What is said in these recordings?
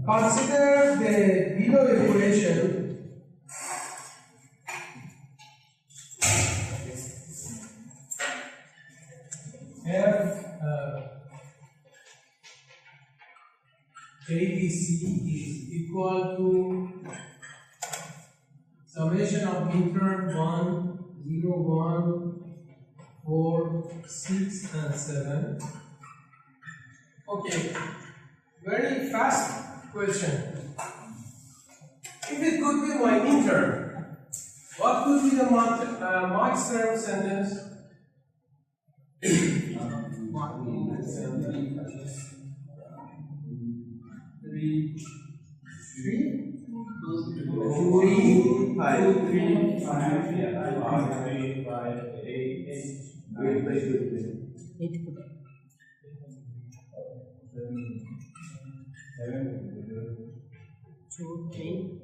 Consider the below equation f ABC is equal to summation of midterm 1, 0, 1, 4, 6 and 7. Okay, very fast question. If it could be my midterm, what could be the marks term sentence? 2, 3.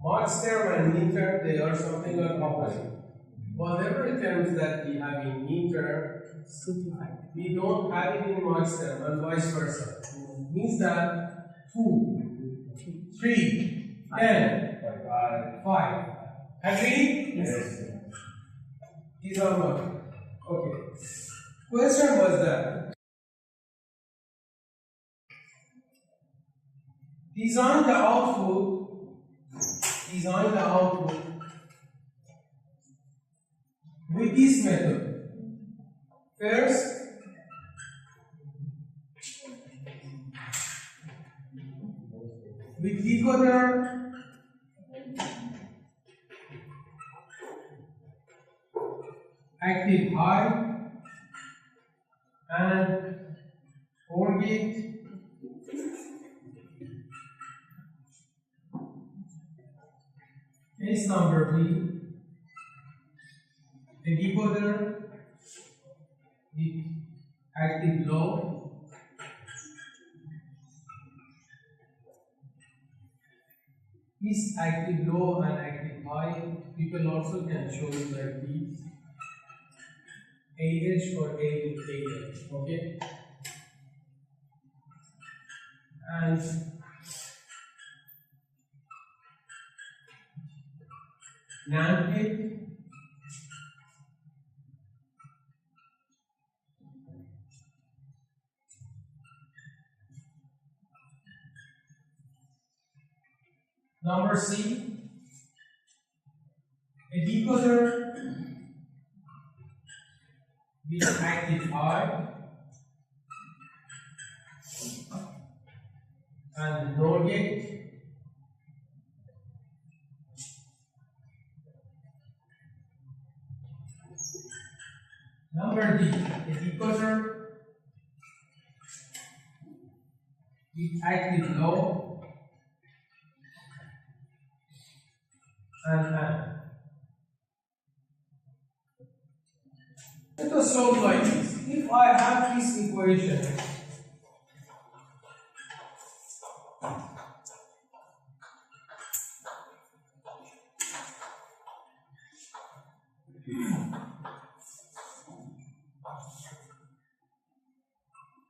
Marks term and midterm, they are something like opposite. Whatever terms that we have in midterm, we don't have it in marks term and vice versa. Means that 2, 3, 10, 5. Agree? Yes. These are what? Okay. Question was that design the output with this method. First, with decoder active high and OR gate case number B, a decoder with active low is active low and active high. People also can show it like this. AH or AH, okay? And NAND gate number C, a decoder with active high and NOR gate number D, a decoder with active low and AND. Let us solve like this. If I have this equation,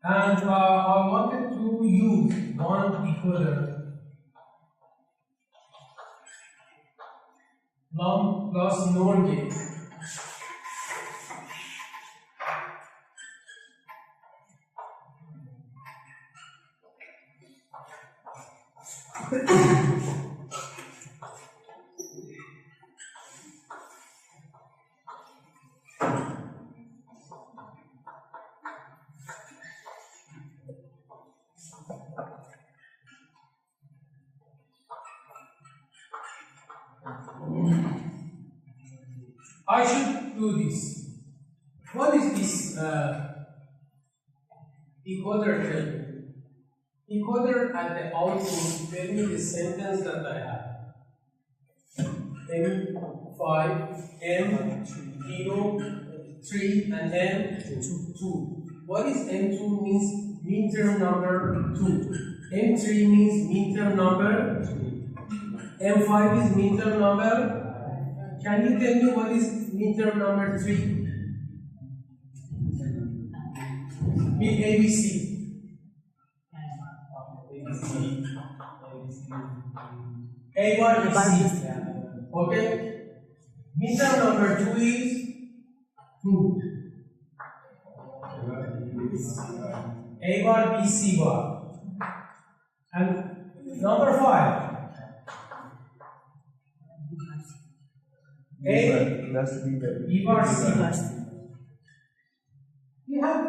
and I wanted to use one decoder plus NOR gate. I should do this. What is this decoder tell me? Decoder at the output tell me the sentence that I have. M5, M0, 3 and M2. What is M2 means midterm number 2. M3 means midterm number 3. M5 is midterm number. Can you tell me what is midterm number 3? With ABC. A bar B C. Okay. Midterm number 2 is 2. A bar B C bar. And number 5. A B bar C. We have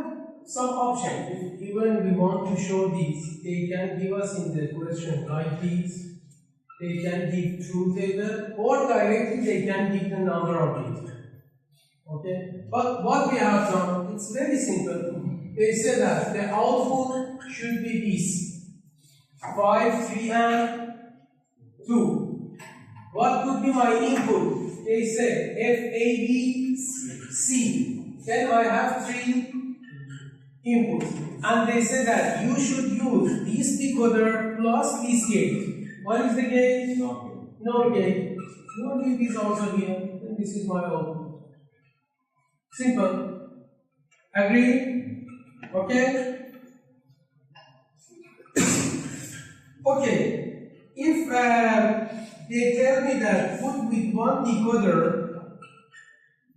some option. If even we want to show these, they can give us in the question like these. They can give truth table, or directly they can give the number of it. Okay, but what we have done, it's very simple. They say that the output should be this 5, 3, and 2. What could be my input? They say F, A, B, C. Then I have 3 inputs, and they say that you should use this decoder plus this gate. What is the gate? NOR gate. NOR gate is also here, and this is my output. Simple. Agree? Okay? Okay. If they tell me that put with one decoder,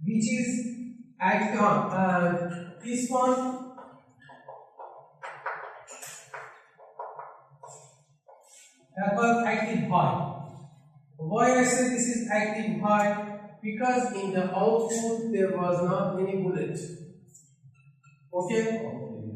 which is act on, and this one that was active high. Why I say this is active high? Because in the output there was not any bullet. Okay?